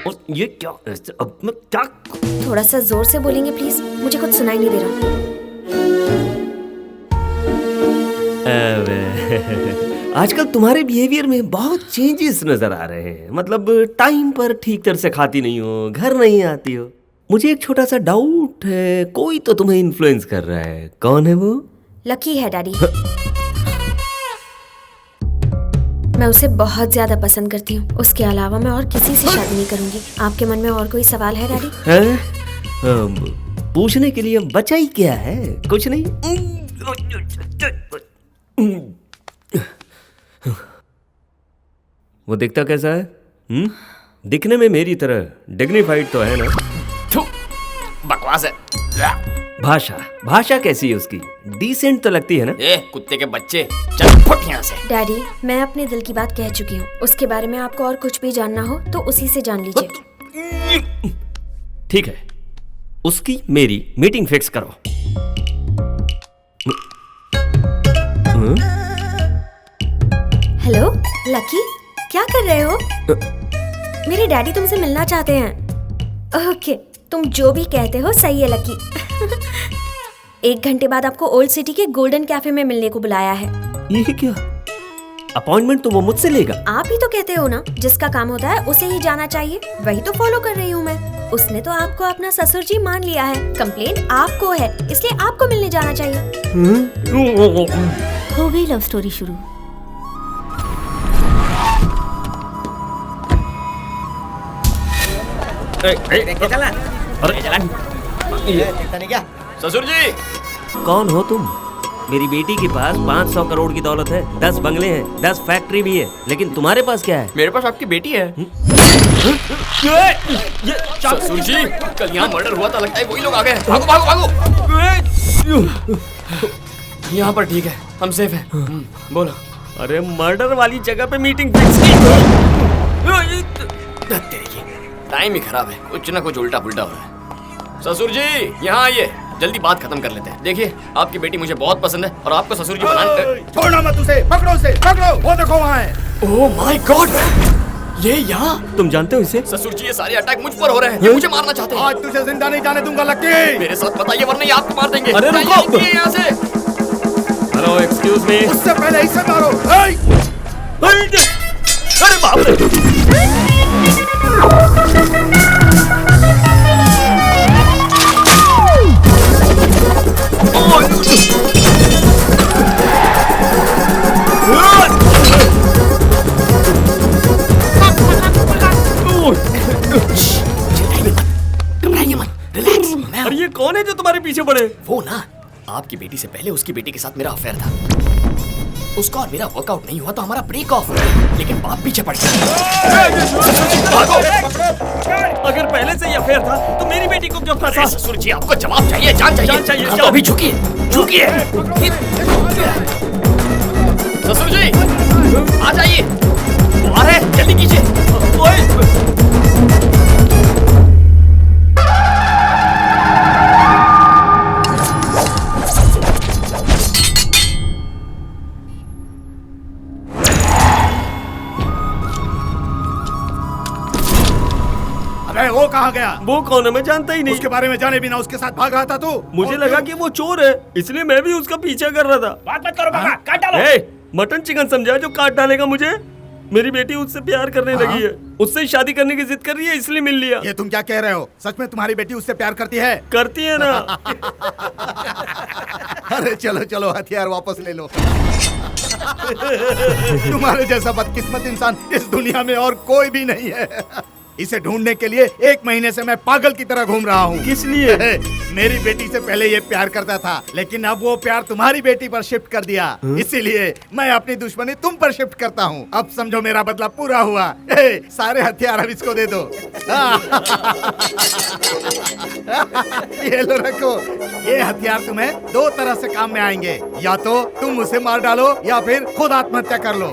और ये क्या? अब मैं क्या? थोड़ा सा जोर से बोलेंगे प्लीज, मुझे कुछ सुनाई नहीं दे रहा। आजकल तुम्हारे बिहेवियर में बहुत चेंजेस नजर आ रहे हैं। मतलब टाइम पर ठीक तरह से खाती नहीं हो, घर नहीं आती हो। मुझे एक छोटा सा डाउट है, कोई तो तुम्हें इन्फ्लुएंस कर रहा है। कौन है वो? लकी है डैडी। मैं उसे बहुत ज्यादा पसंद करती हूँ। उसके अलावा मैं और किसी से शादी नहीं करूंगी। आपके मन में और कोई सवाल है डैडी? पूछने के लिए बचा ही क्या है? कुछ नहीं। वो दिखता कैसा है? दिखने में मेरी तरह डिग्निफाइड तो है ना? बकवास है। भाषा कैसी है उसकी? डिसेंट तो लगती है ना? ए कुत्ते के बच्चे, चल फुट यहाँ से। डैडी, मैं अपने दिल की बात कह चुकी हूँ। उसके बारे में आपको और कुछ भी जानना हो तो उसी से जान लीजिए। ठीक है, उसकी मेरी मीटिंग फिक्स करो। हेलो लकी, क्या कर रहे हो? मेरे डैडी तुमसे मिलना चाहते हैं। ओके, तुम जो भी कहते हो सही है लकी। 1 घंटे बाद आपको ओल्ड सिटी के गोल्डन कैफे में मिलने को बुलाया है। ये क्या? अपॉइंटमेंट तो वो मुझसे लेगा। आप ही तो कहते हो ना, जिसका काम होता है उसे ही जाना चाहिए। वही तो फॉलो कर रही हूँ मैं। उसने तो आपको अपना ससुर जी मान लिया है। कंप्लेंट आपको है, इसलिए आपको मिलने जाना चाहिए। हो गई लव स्टोरी शुरू। चला। अरे चला। नहीं क्या? ससुर जी। कौन हो तुम? मेरी बेटी के पास 500 करोड़ की दौलत है, 10 बंगले हैं, 10 फैक्ट्री भी है, लेकिन तुम्हारे पास क्या है? मेरे पास आपकी बेटी है। ससुर जी, कल यहाँ मर्डर हुआ था, लगता है वही लोग आ गए। भागो भागो भागो। यहाँ पर ठीक है, हम सेफ हैं। बोलो। अरे मर्डर वाली जगह पे मीटिंग फिक्स की। टाइम ही खराब है, कुछ ना कुछ उल्टा पुल्टा हो रहा है। ससुर जी यहाँ आइए, जल्दी बात खत्म कर लेते हैं। देखिए, आपकी बेटी मुझे बहुत पसंद है और आपको ससुर जी बनाने। छोड़ना मत उसे, पकड़ो उसे, पकड़ो। वो देखो वहाँ है। ओह माय गॉड, ये यहाँ? तुम जानते हो इसे? ससुर जी, ये सारे अटैक मुझ पर हो रहे हैं। ये मुझे मारना चाहते हैं। आज तुझे जिंदा नहीं जाने दूंगा लकी। मेरे साथ बताइए, वरना ये आपको मार देंगे। अरे रुको। यहाँ से। Hello, excuse me. उससे पहले इसे मारो। अरे बाप रे। अरे ये कौन है जो तुम्हारे पीछे पड़े? वो ना, आपकी बेटी से पहले उसकी बेटी के साथ मेरा अफेयर था। उसका और मेरा वर्कआउट नहीं हुआ तो हमारा ब्रेक ऑफ, लेकिन बाप पीछे पड़ गया। अगर पहले से ही अफेयर था तो मेरी बेटी को क्यों फंसा? ससुर जी, आपको जवाब चाहिए, जान चाहिए। जान चाहिए, तो अभी झुकिए, झुकिए। ससुर जी, आ जाइए। आ रहे, जल्दी कीजिए। अबे वो कहाँ गया? वो कौन है? मैं जानता ही नहीं। उसके बारे में जाने बिना उसके साथ भाग रहा था तू। मुझे लगा कि वो चोर है, इसलिए मैं भी उसका पीछा कर रहा था। बात मत करो बाबा, काट डालो। ए, मटन चिकन समझा जो काट डालेगा मुझे? मेरी बेटी उससे प्यार करने लगी है, उससे शादी करने की जिद कर रही है, इसलिए मिल लिया। ये तुम क्या कह रहे हो? सच में तुम्हारी बेटी उससे प्यार करती है? करती है ना। अरे चलो चलो, हथियार वापस ले लो। तुम्हारे जैसा बदकिस्मत इंसान इस दुनिया में और कोई भी नहीं है। इसे ढूंढने के लिए 1 महीने से मैं पागल की तरह घूम रहा हूँ। किस लिए? मेरी बेटी से पहले ये प्यार करता था, लेकिन अब वो प्यार तुम्हारी बेटी पर शिफ्ट कर दिया। इसीलिए मैं अपनी दुश्मनी तुम पर शिफ्ट करता हूँ। अब समझो मेरा बदला पूरा हुआ। सारे हथियार अब इसको दे दो। ये लो, रखो। ये हथियार तुम्हें 2 तरह से काम में आएंगे। या तो तुम उसे मार डालो या फिर खुद आत्महत्या कर लो।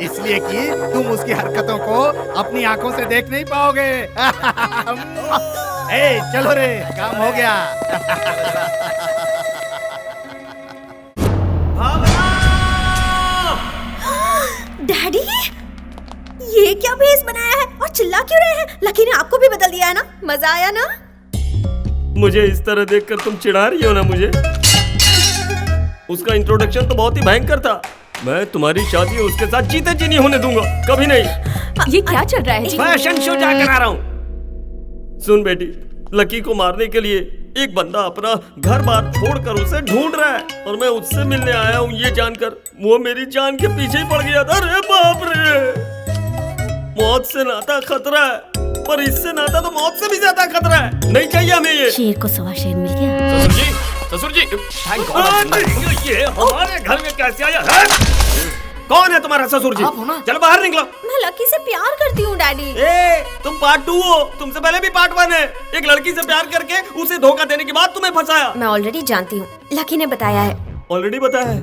इसलिए कि तुम उसकी हरकतों को अपनी आंखों से देख नहीं पाओगे। चलो रे, काम हो गया। डैडी, ये क्या भेस बनाया है और चिल्ला क्यों रहे हैं? लकी ने बोल दिया है ना, मजा आया ना? मुझे इस तरह देखकर तुम चिढ़ा रही हो ना मुझे? उसका इंट्रोडक्शन तो बहुत ही भयंकर था। मैं तुम्हारी शादी उसके साथ जीते जी नहीं होने दूंगा, कभी नहीं। ये क्या चल रहा है जी? फैशन शो जाकर आ रहा हूँ। सुन बेटी, लकी को मारने के लिए एक बंदा अपना घर बार छोड़कर उसे ढूंढ रहा है और मैं उससे मिलने आया हूँ ये जानकर वो मेरी जान के पीछे ही पड़ गया था। अरे बाप रे, मौत से नाता खतरा है, पर इससे नाता तो मौत से भी ज्यादा खतरा है। नहीं चाहिए हमें ये। शेर को सवा शेर मिल गया। ससुर जी, थैंक गॉड। ये हमारे घर में कैसे आया है? कौन है तुम्हारा ससुर जी? आप हो ना? चलो बाहर निकलो। मैं लकी से प्यार करती हूँ डैडी। ए, तुम पार्ट 2 हो, तुमसे पहले भी पार्ट 1 है। एक लड़की से प्यार करके उसे धोखा देने के बाद तुम्हें फंसाया। मैं ऑलरेडी जानती हूँ, लकी ने बताया है। ऑलरेडी बताया है?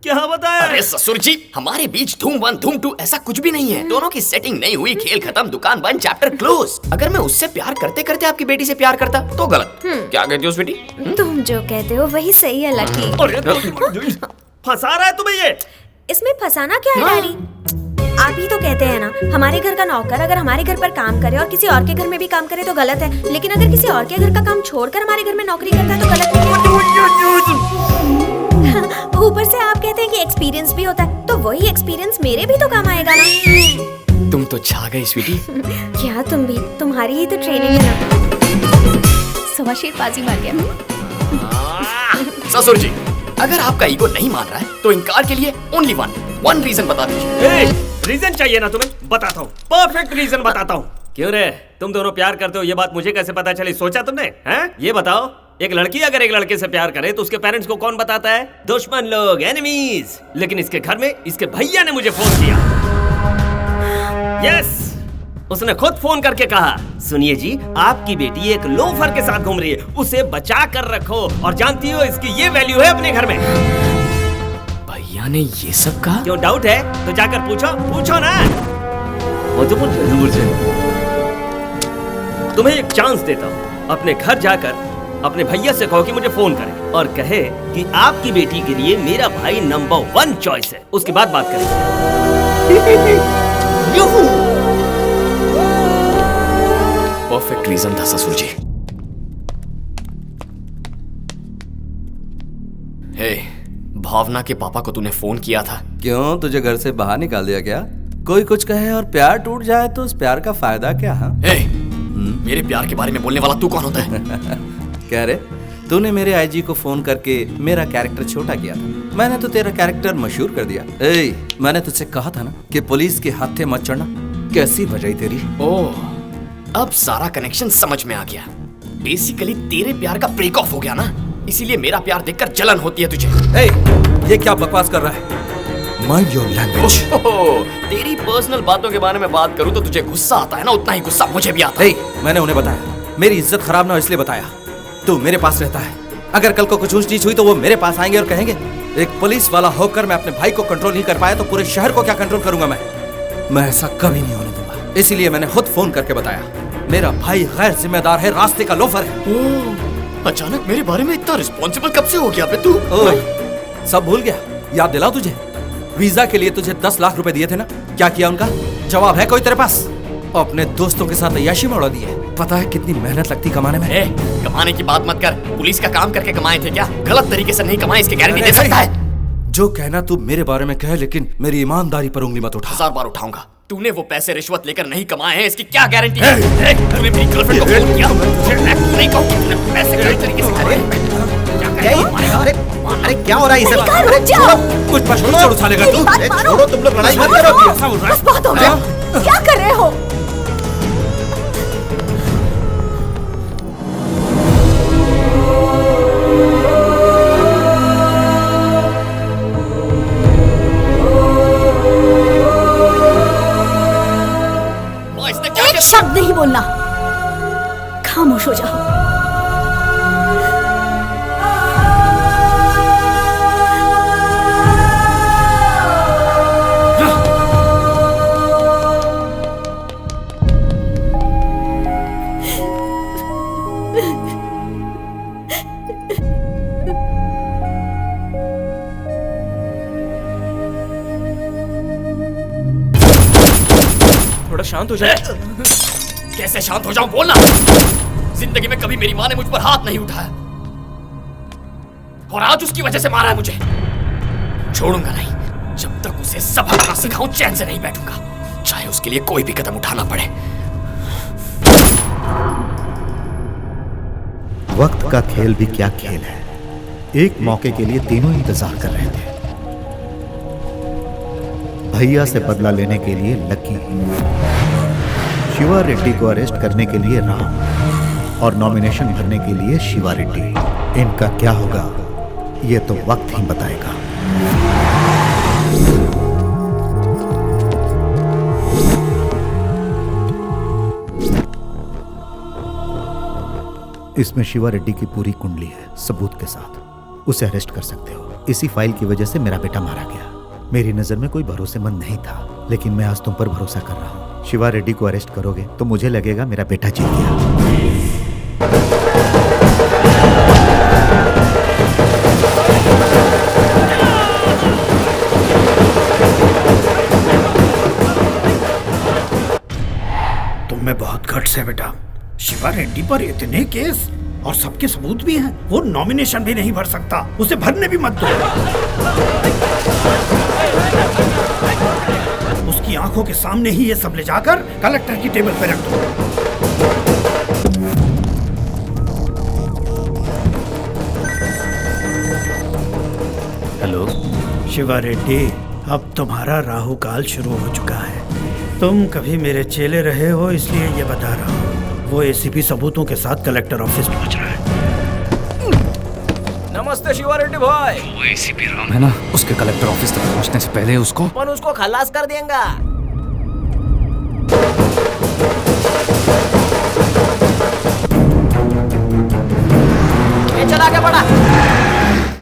क्या बताया? अरे ससुर जी, हमारे बीच धूम 1 धूम 2 ऐसा कुछ भी नहीं है। दोनों की सेटिंग नहीं हुई, खेल खत्म, दुकान बंद, चैप्टर क्लोज। अगर मैं उससे प्यार करते करते आपकी बेटी से प्यार करता तो गलत। क्या कहती हो स्वीटी? तुम जो कहते हो वही सही है लकी। अरे फंसा रहा है तुम्हें ये? इसमें फंसाना क्या है डैडी? आप ही तो कहते हैं ना, हमारे घर का नौकर अगर हमारे घर पर काम करे और किसी और के घर में भी काम करे तो गलत है, लेकिन अगर किसी और के घर का काम छोड़कर हमारे घर में नौकरी करता है तो गलत नहीं है। ऊपर से आप कहते हैं कि एक्सपीरियंस भी होता है, तो वही एक्सपीरियंस मेरे भी तो काम आएगा ना। तुम तो छा गई स्वीटी। क्या तुम भी? तुम्हारी ही तो ट्रेनिंग है ना। सवा शेर बाजी मार गया। ससुर जी, अगर आपका ईगो नहीं मान रहा है तो इनकार के लिए ओनली वन रीजन बता दीजिए। रीजन चाहिए ना तुम्हें? बताता हूँ, परफेक्ट रीजन बताता हूँ। क्यों रे, तुम दोनों प्यार करते हो ये बात मुझे कैसे पता चली? सोचा तुमने? हैं? ये बताओ, एक लड़की अगर एक लड़के से प्यार करे तो उसके पेरेंट्स को कौन बताता है? दुश्मन लोग, एनिमीज। लेकिन इसके घर में इसके भैया ने मुझे फोन किया। यस, उसने खुद फोन करके कहा, सुनिए जी, आपकी बेटी एक लोफर के साथ घूम रही है, उसे बचा कर रखो। और जानती हो इसकी ये वैल्यू है अपने घर में। भैया ने ये सब कहा? क्यों डाउट है तो जाकर पूछो ना। वो तो मुझे तुम्हें एक चांस देता हूँ, अपने घर जाकर अपने भैया से कहो कि मुझे फोन करे और कहे कि आपकी बेटी के लिए मेरा भाई नंबर 1 चॉइस है। उसके बाद बात करेंगे। परफेक्ट रीजन था ससुर जी। हे, भावना के पापा को तूने फोन किया था? क्यों, तुझे घर से बाहर निकाल दिया क्या? कोई कुछ कहे और प्यार टूट जाए तो उस प्यार का फायदा क्या? हाँ, मेरे प्यार के बारे में बोलने वाला तू कौन होता है? कह रे, तूने मेरे आईजी को फोन करके मेरा कैरेक्टर छोटा किया था। मैंने तो तेरा कैरेक्टर मशहूर कर दिया। मैंने तुझसे कहा था ना कि पुलिस के हाथे मत चढ़ना। कैसी बजाई तेरी। ओह, अब सारा कनेक्शन समझ में आ गया। बेसिकली तेरे प्यार का ब्रेक ऑफ हो गया ना, इसीलिए मेरा प्यार देखकर जलन होती है तुझे। ये क्या बकवास कर रहा है? Mind your language. तेरी पर्सनल बातों के बारे में बात करूं तो तुझे गुस्सा आता है ना, उतना ही गुस्सा मुझे भी आता है। मैंने उन्हें बताया, मेरी इज्जत खराब ना हो इसलिए बताया। तू मेरे पास रहता है, अगर कल को कुछ ऊंच नीच हुई तो वो मेरे पास आएंगे और कहेंगे एक पुलिस वाला होकर मैं अपने भाई को कंट्रोल नहीं कर पाया तो पूरे शहर को क्या कंट्रोल करूंगा मैं ऐसा कभी नहीं होने दूंगा। इसीलिए मैंने खुद फोन करके बताया, मेरा भाई गैर जिम्मेदार है, रास्ते का लोफर है। अचानक मेरे बारे में इतना रिस्पॉन्सिबल कब से हो गया बे तू? सब भूल गया? याद दिलाओ तुझे, वीजा के लिए तुझे 10 लाख रुपए दिए थे ना, क्या किया उनका? जवाब है कोई तेरे पास? अपने दोस्तों के साथ अय्याशी में उड़ा दी है। पता है कितनी मेहनत लगती कमाने में? कमाने की बात मत कर, पुलिस का काम करके कमाए थे क्या? गलत तरीके से नहीं कमाए, इसकी गारंटी दे सकता है? जो कहना तू मेरे बारे में कह, लेकिन मेरी ईमानदारी पर उंगली मत उठा। 1000 बार उठाऊंगा। तूने वो पैसे रिश्वत लेकर नहीं कमाए हैं, इसकी क्या गारंटी है? तूने मेरी गर्लफ्रेंड को फोन किया, नहीं कहूं कि तूने पैसे गलत तरीके से खाए। अरे क्या हो रहा है? कुछ पशु उठा लेगा तू? छोड़ो, तुम लोग लड़ाई मत करो। बस बहुत हो गया, क्या कर रहे हो? एक शब्द नहीं बोलना, खामोश हो जाओ। थोड़ा शांत हो जाए। कैसे शांत हो जाऊं बोलना। जिंदगी में कभी मेरी माँ ने मुझ पर हाथ नहीं उठाया और आज उसकी वजह से मारा है मुझे। छोड़ूंगा नहीं, जब तक उसे सबक ना सिखाऊं चैन से नहीं बैठूंगा, चाहे उसके लिए कोई भी कदम उठाना पड़े। वक्त का खेल भी क्या खेल है। एक मौके के लिए तीनों इंतजार कर रहे थे। भैया से बदला लेने के लिए लकी, शिवा रेड्डी को अरेस्ट करने के लिए राम और नॉमिनेशन भरने के लिए शिवा रेड्डी। इनका क्या होगा ये तो वक्त ही बताएगा। इसमें शिवा रेड्डी की पूरी कुंडली है सबूत के साथ। उसे अरेस्ट कर सकते हो। इसी फाइल की वजह से मेरा बेटा मारा गया। मेरी नजर में कोई भरोसेमंद नहीं था, लेकिन मैं आज तुम पर भरोसा कर रहा हूँ। शिवा रेड्डी को अरेस्ट करोगे तो मुझे लगेगा मेरा बेटा जीत गया। तुम में बहुत गट्स है बेटा। शिवा रेड्डी पर इतने केस और सबके सबूत भी हैं। वो नॉमिनेशन भी नहीं भर सकता, उसे भरने भी मत दो। उसकी आंखों के सामने ही ये सब ले जाकर कलेक्टर की टेबल पर रख दो। हेलो शिवा रेड्डी, अब तुम्हारा राहु काल शुरू हो चुका है। तुम कभी मेरे चेले रहे हो, इसलिए ये बता रहा हूँ। वो एसीपी सबूतों के साथ कलेक्टर ऑफिस पहुंच रहा है। नमस्ते शिवा रेड्डी भाई। वो एसीपी राम है ना, उसके कलेक्टर ऑफिस तक पहुंचने से पहले उसको खलास कर देंगे। ये चला के पड़ा।